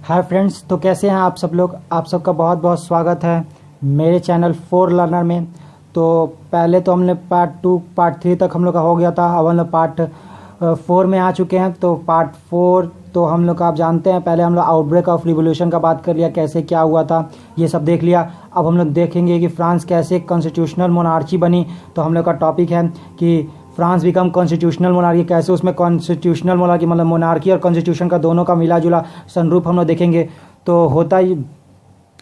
Hi friends, तो कैसे हैं आप सब लोग। आप सबका बहुत बहुत स्वागत है मेरे चैनल फोर लर्नर में। तो पहले तो हमने पार्ट 2 पार्ट 3 तक हम लोग का हो गया था। अब हम लोग पार्ट 4 में आ चुके हैं। तो पार्ट 4 तो हम लोग का आप जानते हैं, पहले हम लोग आउटब्रेक ऑफ रिवोल्यूशन का बात कर लिया, कैसे क्या हुआ था ये सब देख लिया। अब हम लोग देखेंगे कि फ्रांस कैसे कॉन्स्टिट्यूशनल मोनार्ची बनी। तो हम लोग का टॉपिक है कि फ्रांस बिकम कॉन्स्टिट्यूशनल मोनार्की, कैसे उसमें कॉन्स्टिट्यूशनल मोनार्की मतलब मोनार्की और कॉन्स्टिट्यूशन का दोनों का मिला जुला संरूप हम लोग देखेंगे। तो होता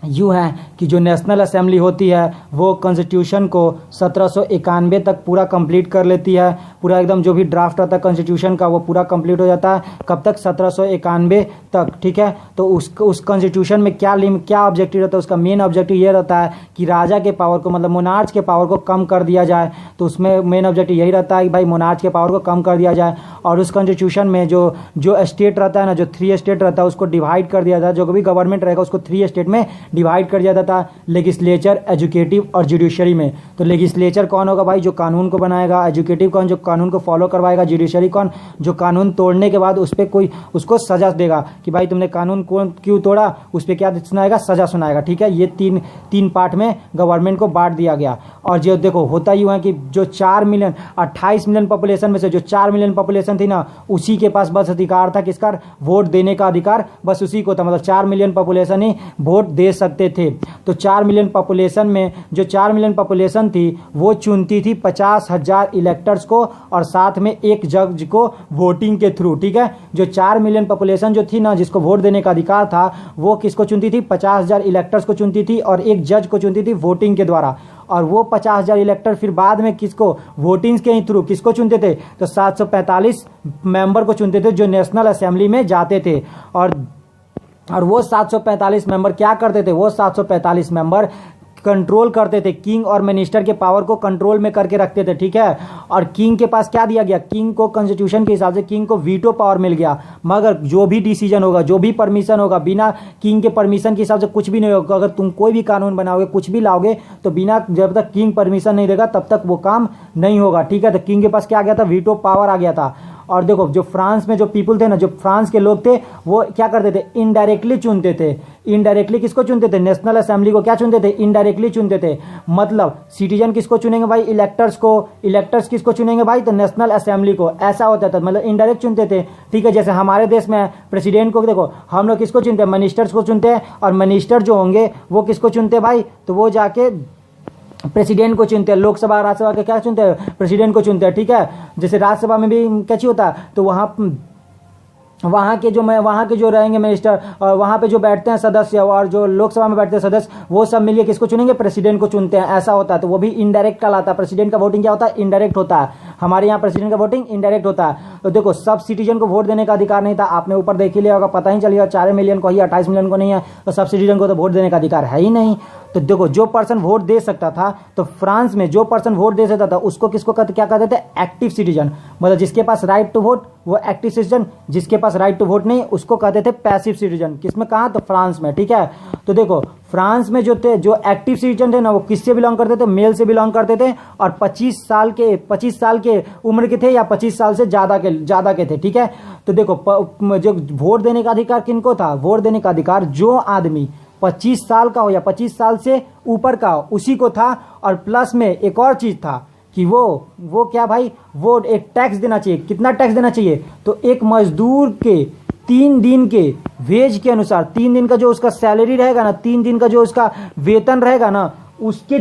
यूँ है कि जो नेशनल असेंबली होती है वो कॉन्स्टिट्यूशन को 1791 तक पूरा कंप्लीट कर लेती है। पूरा एकदम जो भी ड्राफ्ट रहता है कॉन्स्टिट्यूशन का वो पूरा कंप्लीट हो जाता है। कब तक? 1791 तक। ठीक है। तो उस कॉन्स्टिट्यूशन में क्या ऑब्जेक्टिव रहता है? उसका मेन ऑब्जेक्टिव ये रहता है कि राजा के पावर को मतलब मोनार्च के पावर को कम कर दिया जाए। तो उसमें मेन ऑब्जेक्टिव यही रहता है कि भाई मोनार्च के पावर को कम कर दिया जाए। और उस कॉन्स्टिट्यूशन में जो स्टेट रहता है ना, जो 3 स्टेट रहता है उसको डिवाइड कर दिया जाता है। जो भी गवर्नमेंट रहेगा उसको 3 स्टेट में डिवाइड कर दिया जाता था, लेजिस्लेचर, एजुकेटिव और जुडिशरी में। तो लेजिस्लेचर कौन होगा भाई? जो कानून को बनाएगा। एजुकेटिव कौन? जो कानून को फॉलो करवाएगा। जुडिशरी कौन? जो कानून तोड़ने के बाद उस पर कोई उसको सजा देगा कि भाई तुमने कानून को क्यों तोड़ा, उस पर क्या सुनाएगा? सजा सुनाएगा। ठीक है। ये तीन पार्ट में गवर्नमेंट को बांट दिया गया। और जो देखो होता यूँ है कि जो 28 मिलियन पॉपुलेशन में से जो 4 मिलियन पॉपुलेशन थी ना, उसी के पास बस अधिकार था किसका? वोट देने का अधिकार बस उसी को था। मतलब 4 मिलियन पॉपुलेशन ही वोट दे सकते थे। तो 4 मिलियन पॉपुलेशन में जो 4 मिलियन पॉपुलेशन थी वो चुनती थी 50,000 इलेक्टर्स को और साथ में एक जज को वोटिंग के थ्रू। ठीक है। जो 4 मिलियन पॉपुलेशन जो थी ना, जिसको वोट देने का अधिकार था, वो किसको चुनती थी? 50,000 इलेक्टर्स को चुनती थी और एक जज को चुनती थी वोटिंग के द्वारा। और वो 50,000 इलेक्टर फिर बाद में किसको? वोटिंग के ही थ्रू किसको चुनते थे? तो 745 मेंबर को चुनते थे जो नेशनल असेंबली में जाते थे। और वो 745 मेंबर क्या करते थे? वो 745 मेंबर कंट्रोल करते थे, किंग और मिनिस्टर के पावर को कंट्रोल में करके रखते थे। ठीक है। और किंग के पास क्या दिया गया? किंग को कॉन्स्टिट्यूशन के हिसाब से किंग को वीटो पावर मिल गया। मगर जो भी डिसीजन होगा, जो भी परमिशन होगा, बिना किंग के परमिशन के हिसाब से कुछ भी नहीं होगा। अगर तुम कोई भी कानून बनाओगे, कुछ भी लाओगे, तो बिना जब तक किंग परमिशन नहीं देगा तब तक वो काम नहीं होगा। ठीक है। तो किंग के पास क्या आ गया था? वीटो पावर आ गया था। और देखो जो फ्रांस में जो पीपल थे ना, जो फ्रांस के लोग थे, वो क्या करते थे? इनडायरेक्टली चुनते थे। इनडायरेक्टली किसको चुनते थे? नेशनल असेंबली को क्या चुनते थे? इनडायरेक्टली चुनते थे। मतलब सिटीजन किसको चुनेंगे भाई? इलेक्टर्स को। इलेक्टर्स किसको चुनेंगे भाई? तो नेशनल असेंबली को। ऐसा होता था, मतलब इनडायरेक्ट चुनते थे। ठीक है। जैसे हमारे देश में प्रेसिडेंट को देखो, हम लोग किसको चुनते हैं? मिनिस्टर्स को चुनते हैं। और मिनिस्टर जो होंगे वो किसको चुनते हैं भाई? तो वो जाके प्रेसिडेंट को चुनते हैं। लोकसभा राज्यसभा के क्या चुनते हैं? प्रेसिडेंट को चुनते हैं। ठीक है। जैसे राज्यसभा में भी क्या चीज होता है, तो वहाँ के जो रहेंगे मिनिस्टर और वहाँ पे जो बैठते हैं सदस्य और जो लोकसभा में बैठते हैं सदस्य, वो सब मिलकर किसको चुनेंगे? प्रेसिडेंट को चुनते हैं। ऐसा होता है। तो वो भी इनडायरेक्ट कहलाता है। प्रेसिडेंट का वोटिंग क्या होता है? इनडायरेक्ट होता है। हमारे यहाँ प्रेसिडेंट का वोटिंग इनडायरेक्ट होता है। तो देखो सब सिटीजन को वोट देने का अधिकार नहीं था। आपने ऊपर देख ही लिया होगा, पता ही चलिएगा 4 मिलियन को ही, 28 मिलियन को नहीं है। तो सब सिटीजन को तो वोट देने का अधिकार है ही नहीं। तो देखो जो पर्सन वोट दे सकता था, तो फ्रांस में जो पर्सन वोट दे सकता था उसको किसको क्या कहते थे? Active citizen. मतलब जिसके पास राइट टू वोट वो एक्टिव सिटीजन, जिसके पास राइट टू वोट नहीं उसको कहते थे पैसिव सिटीजन। किसमें? कहा? तो फ्रांस में। ठीक है। तो देखो फ्रांस में जो एक्टिव सिटीजन थे ना, वो किससे बिलोंग करते थे? मेल से बिलोंग करते थे। और 25 साल के उम्र के थे या 25 साल से ज्यादा के थे। ठीक है। तो देखो जो वोट देने का अधिकार किनको था? वोट देने का अधिकार जो आदमी 25 साल का हो या 25 साल से ऊपर का हो उसी को था। और प्लस में एक और चीज था कि वो क्या भाई? वो एक टैक्स देना चाहिए। कितना टैक्स देना चाहिए? तो एक मजदूर के 3 दिन के वेज के अनुसार, 3 दिन का जो उसका सैलरी रहेगा ना, 3 दिन का जो उसका वेतन रहेगा ना, उसके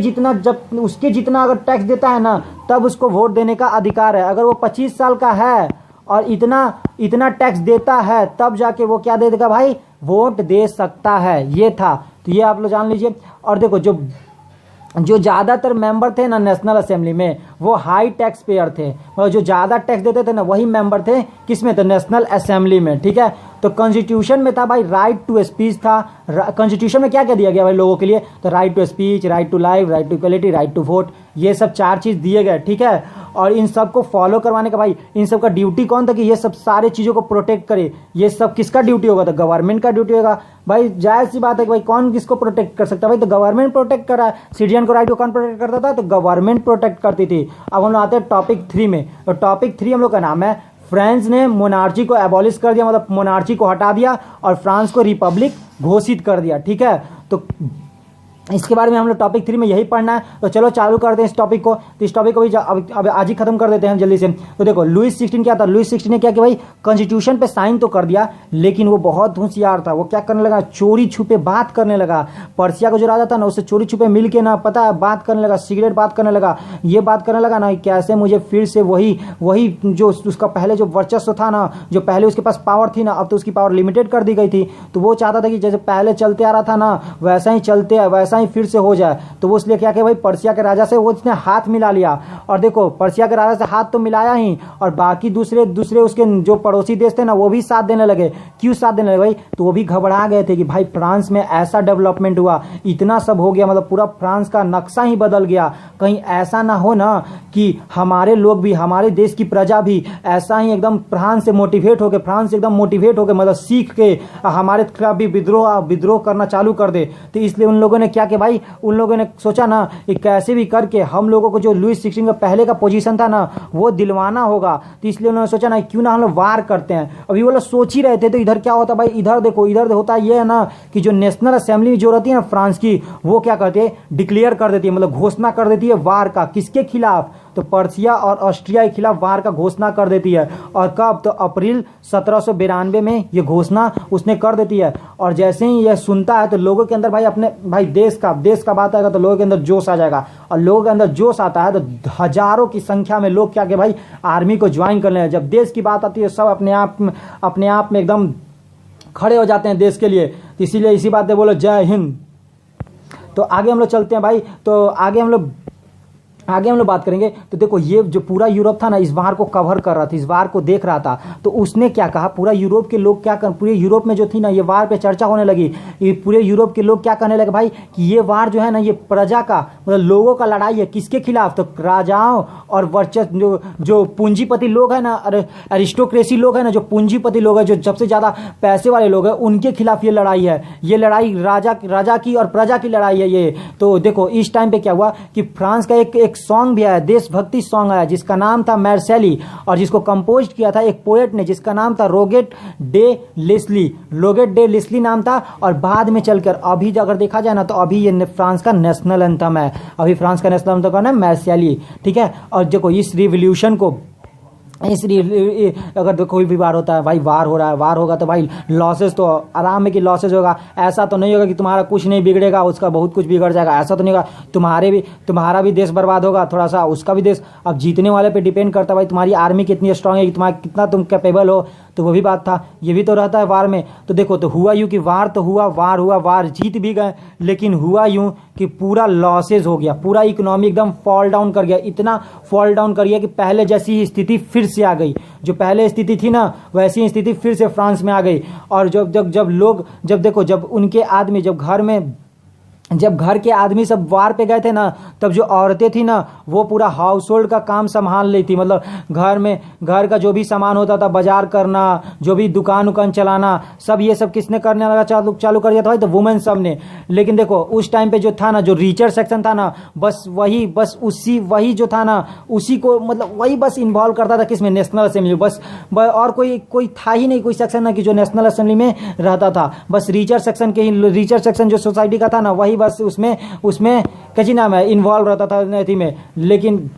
जितना अगर टैक्स देता है ना, तब उसको वोट देने का अधिकार है। अगर वो 25 साल का है और इतना टैक्स देता है, तब जाके वो क्या दे देगा भाई? वोट दे सकता है। ये था। तो ये आप लोग जान लीजिए। और देखो जो ज्यादातर मेंबर थे ना नेशनल असेंबली में, वो हाई टैक्स पेयर थे। और जो ज्यादा टैक्स देते थे ना, वही मेंबर थे किसमें? तो नेशनल असेंबली में। ठीक है। तो कॉन्स्टिट्यूशन में था भाई राइट टू स्पीच था। कॉन्स्टिट्यूशन में क्या क्या दिया गया भाई लोगों के लिए? तो right to speech, right to life, right to equality, right to vote, ये सब 4 चीज दिए गए। ठीक है। और इन सब को फॉलो करवाने का भाई इन सब का ड्यूटी कौन था? कि ये सब सारे चीजों को प्रोटेक्ट करे। ये सब किसका ड्यूटी होगा? तो गवर्नमेंट का ड्यूटी होगा। भाई जायज सी बात है कि भाई कौन किसको प्रोटेक्ट कर सकता है? भाई तो गवर्नमेंट प्रोटेक्ट कर रहा है। सिटीजन को राइट को कौन प्रोटेक्ट करता था? तो गवर्नमेंट प्रोटेक्ट करती थी। अब हम लोग आते हैं टॉपिक 3 में। तो टॉपिक 3 हम लोग का नाम है फ्रांस ने मोनार्ची को एबॉलिश कर दिया, मतलब मोनार्ची को हटा दिया और फ्रांस को रिपब्लिक घोषित कर दिया। ठीक है, तो इसके बारे में हम लोग टॉपिक 3 में यही पढ़ना है। तो चलो चालू करते हैं इस टॉपिक को। तो इस टॉपिक को भी अब आज ही खत्म कर देते हैं जल्दी से। तो देखो लुईस 16 क्या था, लुईस 16 ने क्या किया भाई, कॉन्स्टिट्यूशन पे साइन तो कर दिया, लेकिन वो बहुत होशियार था। वो क्या करने लगा, चोरी छुपे बात करने लगा। पर्सिया का जो राजा था ना, उससे चोरी छुपे मिल के ना, पता है, बात करने लगा, सिगरेट बात करने लगा, ये बात करने लगा ना, कैसे मुझे फिर से वही जो उसका पहले जो वर्चस्व था ना, जो पहले उसके पास पावर थी ना, अब तो उसकी पावर लिमिटेड कर दी गई थी। तो वो चाहता था कि जैसे पहले चलते आ रहा था ना, वैसा ही फिर से हो जाए। तो वो इसलिए क्या किया भाई, पर्सिया के राजा से वो उसने हाथ मिला लिया। और देखो पर्सिया के राजा से हाथ तो मिलाया ही, और बाकी दूसरे उसके जो पड़ोसी देश थे ना, वो भी साथ देने लगे। क्यों साथ देने लगे भाई, तो वो भी घबरा गए थे कि भाई फ्रांस में ऐसा डेवलपमेंट हुआ, इतना सब हो गया, मतलब पूरा फ्रांस का नक्शा ही बदल गया। कहीं ऐसा ना हो ना कि हमारे लोग भी, हमारे देश की प्रजा भी ऐसा ही एकदम फ्रांस से मोटिवेट होके मतलब सीख के हमारे खिलाफ भी विद्रोह करना चालू कर दे। तो इसलिए उन लोगों ने क्या किया भाई, उन लोगों ने सोचा ना कि कैसे भी करके हम लोगों को जो लुईस 16 का पहले का पोजीशन था ना, वो दिलवाना होगा। तो इसलिए उन्होंने सोचा ना, क्यों ना हम लोग वार करते हैं। अभी वो लोग सोच ही रहे थे, तो इधर क्या होता भाई, इधर देखो, इधर होता ये है ना कि जो नेशनल असेंबली जो रहती है ना फ्रांस की, वो क्या करती है, डिक्लेयर कर देती है, मतलब घोषणा कर देती है वार का। किसके खिलाफ, तो पर्सिया और ऑस्ट्रिया के खिलाफ वार का घोषणा कर देती है। और कब, तो अप्रैल 1792 में ये घोषणा उसने कर देती है। और जैसे ही यह सुनता है तो लोगों के अंदर भाई देश का बात आएगा तो लोगों के अंदर जोश आ जाएगा। और लोगों के अंदर जोश आता है तो हजारों की संख्या में लोग क्या कि भाई आर्मी को ज्वाइन कर लें। जब देश की बात आती है सब अपने आप में एकदम खड़े हो जाते हैं देश के लिए। तो इसीलिए इसी बात पे बोलो जय हिंद। तो आगे हम लोग चलते हैं भाई। तो आगे हम लोग बात करेंगे। तो देखो ये जो पूरा यूरोप था ना, इस वार को कवर कर रहा था, इस वार को देख रहा था। तो उसने क्या कहा, पूरा यूरोप के लोग क्या कर, पूरे यूरोप में जो थी ना ये वार पे चर्चा होने लगी। ये पूरे यूरोप के लोग क्या कहने लगे भाई कि ये वार जो है ना, ये प्रजा का मतलब लोगों का लड़ाई है। किसके खिलाफ, तो राजाओं और वर्चस्व जो पूंजीपति लोग हैं ना, अरिस्टोक्रेसी लोग हैं ना, जो पूंजीपति लोग हैं, जो सबसे ज्यादा पैसे वाले लोग हैं, उनके खिलाफ ये लड़ाई है। ये लड़ाई राजा की और प्रजा की लड़ाई है ये। तो देखो इस टाइम पे क्या हुआ कि फ्रांस का एक सॉन्ग भी आया, देशभक्ति सॉन्ग आया, जिसका नाम था मार्सेली, और जिसको कंपोज किया था एक पोएट ने, जिसका नाम था रोगेट डे लिस्ली नाम था। और बाद में चलकर अभी अगर देखा जाए ना, तो अभी ये फ्रांस का नेशनल एंथम है। अभी फ्रांस का नेशनल एंथम कौन है, मार्सेली। ठीक है, और देखो इस रिवॉल्यूशन को, इसलिए अगर कोई भी वार होता है भाई, वार हो रहा है, वार होगा तो भाई लॉसेस तो आराम में कि लॉसेस होगा। ऐसा तो नहीं होगा कि तुम्हारा कुछ नहीं बिगड़ेगा, उसका बहुत कुछ बिगड़ जाएगा, ऐसा तो नहीं होगा। तुम्हारा भी देश बर्बाद होगा थोड़ा सा, उसका भी देश। अब जीतने वाले पे डिपेंड करता है भाई तुम्हारी आर्मी कितनी स्ट्रांग है, तुम्हारा कितना तुम कैपेबल हो। तो वो भी बात था, ये भी तो रहता है वार में। तो देखो, तो हुआ यूं कि वार तो हुआ, वार जीत भी गए, लेकिन हुआ यूं कि पूरा लॉसेज हो गया, पूरा इकोनॉमी एकदम फॉल डाउन कर गया, इतना फॉल डाउन कर गया कि पहले जैसी ही स्थिति फिर से आ गई। जो पहले स्थिति थी ना, वैसी स्थिति फिर से फ्रांस में आ गई। और जब उनके आदमी जब घर के आदमी सब वार पे गए थे ना, तब जो औरतें थी ना, वो पूरा हाउस होल्ड का काम संभाल रही थी। मतलब घर का जो भी सामान होता था, बाजार करना, जो भी दुकान चलाना, सब ये सब किसने करने लगा, चालू कर दिया था भाई, तो वुमेन सब ने। लेकिन देखो उस टाइम पे जो था ना, जो रीचर सेक्शन था ना, वही जो था ना, उसी को मतलब वही बस इन्वॉल्व करता था किसमें, नेशनल असेंबली। बस और कोई था ही नहीं, कोई सेक्शन ना कि जो नेशनल असेंबली में रहता था। बस रीचर सेक्शन जो सोसाइटी का था ना, वही बस उसमें कैसी नाम है, इन्वॉल्व रहता था नीति में। लेकिन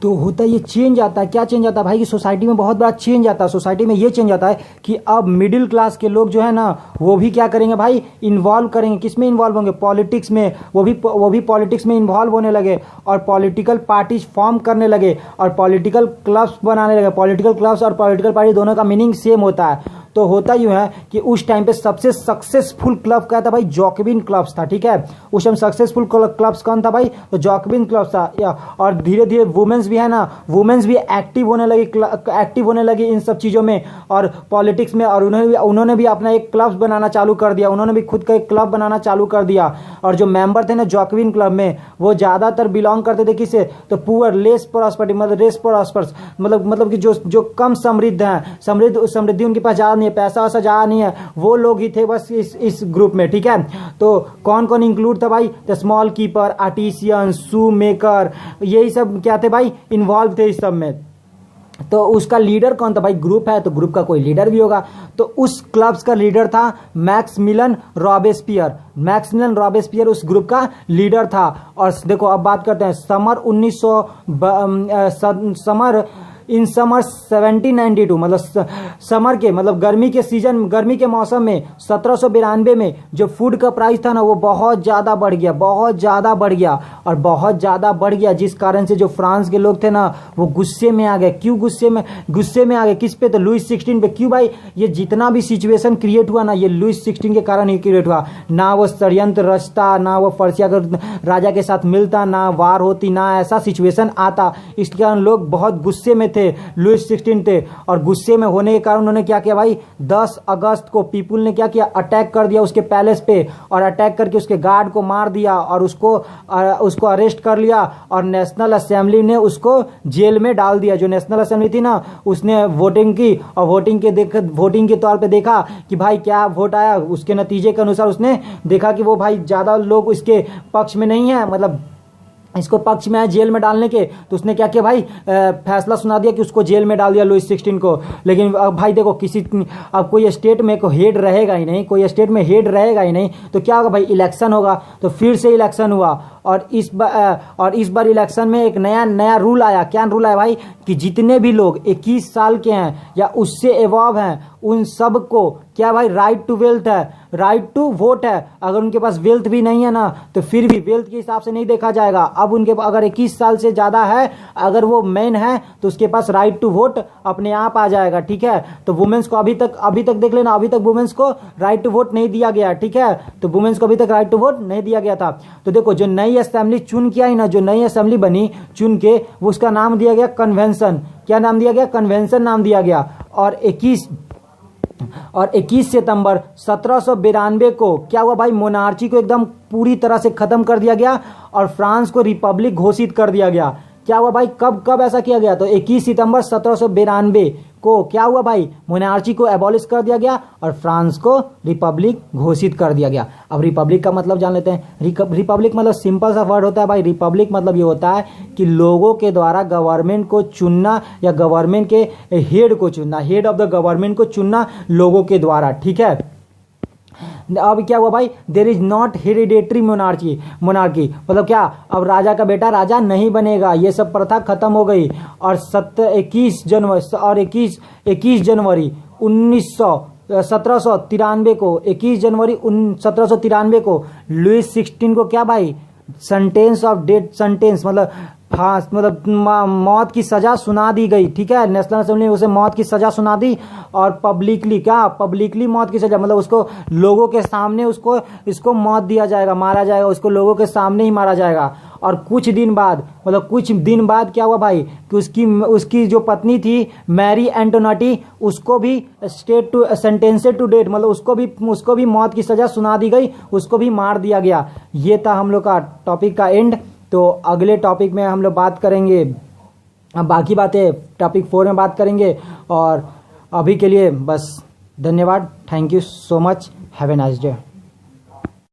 तो होता ये चेंज आता है, क्या चेंज आता है भाई कि सोसाइटी में बहुत बड़ा चेंज आता है। सोसाइटी में ये चेंज आता है कि अब मिडिल क्लास के लोग जो है ना, वो भी क्या करेंगे भाई, इन्वॉल्व करेंगे। किस में इन्वॉल्व होंगे, पॉलिटिक्स में। वो भी पॉलिटिक्स में इन्वॉल्व होने लगे और पॉलिटिकल पार्टीज फॉर्म करने लगे और पॉलिटिकल क्लब्स बनाने लगे। पॉलिटिकल क्लब्स और पॉलिटिकल पार्टी दोनों का मीनिंग सेम होता है। तो होता यूं है कि उस टाइम पे सबसे सक्सेसफुल क्लब क्या था भाई, जैकोबिन क्लब्स था। ठीक है, उस टाइम सक्सेसफुल क्लब्स कौन था भाई, तो जैकोबिन क्लब्स था। और धीरे धीरे वुमेन्स भी है ना, वुमेन्स भी एक्टिव होने लगी इन सब चीज़ों में और पॉलिटिक्स में। और उन्होंने भी अपना एक क्लब बनाना चालू कर दिया, उन्होंने भी खुद का एक क्लब बनाना चालू कर दिया। और जो मेंबर थे ना जैकोबिन क्लब में, वो ज़्यादातर बिलोंग करते थे किसे, तो पुअर, लेस प्रॉस्पर्टी, मतलब लेस प्रॉस्पर्स, मतलब कि जो कम समृद्ध हैं, समृद्धि उनके पास ज़्यादा नहीं है, पैसा वैसा ज़्यादा नहीं है, वो लोग ही थे बस इस ग्रुप में, ठीक है। तो कौन कौन इंक्लूड था भाई, the small keeper, artisan, shoe maker, यही सब क्या थे भाई, इन्वॉल्व थे इस सब में। तो उसका लीडर कौन था भाई, ग्रुप है तो ग्रुप का कोई लीडर भी होगा। तो उस क्लब्स का लीडर था मैक्समिलन रॉबेस्पियर। मैक्समिलन रॉबेस्पियर उस ग्रुप का लीडर था। और देखो अब बात करते हैं समर 1900 समर इन समर 1792, मतलब समर के मतलब गर्मी के सीजन, गर्मी के मौसम में 1792 में जो फूड का प्राइस था ना वो बहुत ज़्यादा बढ़ गया, बहुत ज़्यादा बढ़ गया और बहुत ज़्यादा बढ़ गया, जिस कारण से जो फ्रांस के लोग थे ना वो गुस्से में आ गए। क्यों गुस्से में आ गए, किस पे, तो लुइस 16 पे। क्यों भाई, ये जितना भी सिचुएशन क्रिएट हुआ ना ये लुइस 16 के कारण ही क्रिएट हुआ। ना वो षड्यंत्र रचता, ना वो पर्सिया के राजा के साथ मिलता, ना वार होती, ना ऐसा सिचुएशन आता। इसके कारण लोग बहुत गुस्से में थे, लुइस 16 थे। और गुस्से में होने के कारण उन्होंने क्या किया भाई, 10 अगस्त को पीपुल ने क्या किया, अटैक कर दिया उसके पैलेस पे, और अटैक करके उसके गार्ड को मार दिया और उसको अरेस्ट कर लिया। और नेशनल असेंबली ने उसको जेल में डाल दिया। जो नेशनल असेंबली थी ना उसने वोटिंग की, और वोटिंग के तौर पे देखा कि भाई क्या वोट आया, उसके नतीजे के अनुसार उसने देखा कि वो भाई ज़्यादा लोग उसके पक्ष में नहीं है, मतलब इसको पक्ष में है जेल में डालने के। तो उसने क्या किया भाई, फैसला सुना दिया कि उसको जेल में डाल दिया लुइस 16 को। लेकिन अब भाई देखो अब कोई स्टेट में को हेड रहेगा ही नहीं, कोई स्टेट में हेड रहेगा ही नहीं, तो क्या होगा भाई, इलेक्शन होगा। तो फिर से इलेक्शन हुआ और इस बार इलेक्शन में एक नया रूल आया। क्या रूल आया भाई, कि जितने भी लोग 21 साल के हैं या उससे एवॉव हैं उन सब को क्या भाई, राइट टू वेल्थ है, राइट टू वोट है। अगर उनके पास वेल्थ भी नहीं है ना तो फिर भी वेल्थ के हिसाब से नहीं देखा जाएगा। अब उनके अगर 21 साल से ज़्यादा है, अगर वो मैन है तो उसके पास राइट टू वोट अपने आप आ जाएगा, ठीक है। तो वुमेन्स को अभी तक देख लेना, अभी तक वुमेन्स को राइट टू वोट नहीं दिया गया, ठीक है। तो वुमेन्स को अभी तक राइट टू वोट नहीं दिया गया था। तो देखो जो नई असेंबली चुन के आई ना, जो नई असेंबली बनी चुन के, वो उसका नाम दिया गया कन्वेंशन। क्या नाम दिया गया, कन्वेंशन नाम दिया गया। और 21 सितंबर 1792 को क्या हुआ भाई, मोनार्ची को एकदम पूरी तरह से खत्म कर दिया गया और फ्रांस को रिपब्लिक घोषित कर दिया गया। क्या हुआ भाई, कब ऐसा किया गया, तो 21 सितंबर 1792 को क्या हुआ भाई, मोनार्ची को एबॉलिश कर दिया गया और फ्रांस को रिपब्लिक घोषित कर दिया गया। अब रिपब्लिक का मतलब जान लेते हैं। रिपब्लिक मतलब सिंपल सा वर्ड होता है भाई, रिपब्लिक मतलब ये होता है कि लोगों के द्वारा गवर्नमेंट को चुनना या गवर्नमेंट के हेड को चुनना, हेड ऑफ द गवर्नमेंट को चुनना लोगों के द्वारा, ठीक है। अब क्या हुआ भाई, there is not hereditary monarchy मतलब क्या, अब राजा का बेटा राजा नहीं बनेगा, ये सब प्रथा खत्म हो गई। और 21 जनवरी 1793 को 21 जनवरी 1793 को लुइस 16 को क्या भाई, सेंटेंस ऑफ डेथ, सेंटेंस मतलब फांस मतलब मौत की सजा सुना दी गई, ठीक है। नेशनल असेंबली ने उसे मौत की सजा सुना दी। और पब्लिकली मौत की सजा मतलब उसको लोगों के सामने इसको मौत दिया जाएगा, मारा जाएगा, उसको लोगों के सामने ही मारा जाएगा। और कुछ दिन बाद क्या हुआ भाई, कि उसकी जो पत्नी थी मैरी एंटोनेटी, उसको भी सेंटेंसेड टू डेथ मतलब उसको भी मौत की सजा सुना दी गई, उसको भी मार दिया गया। ये था हम लोग का टॉपिक का एंड। तो अगले टॉपिक में हम लोग बात करेंगे, अब बाकी बातें टॉपिक 4 में बात करेंगे। और अभी के लिए बस धन्यवाद, thank you so much, have a nice day.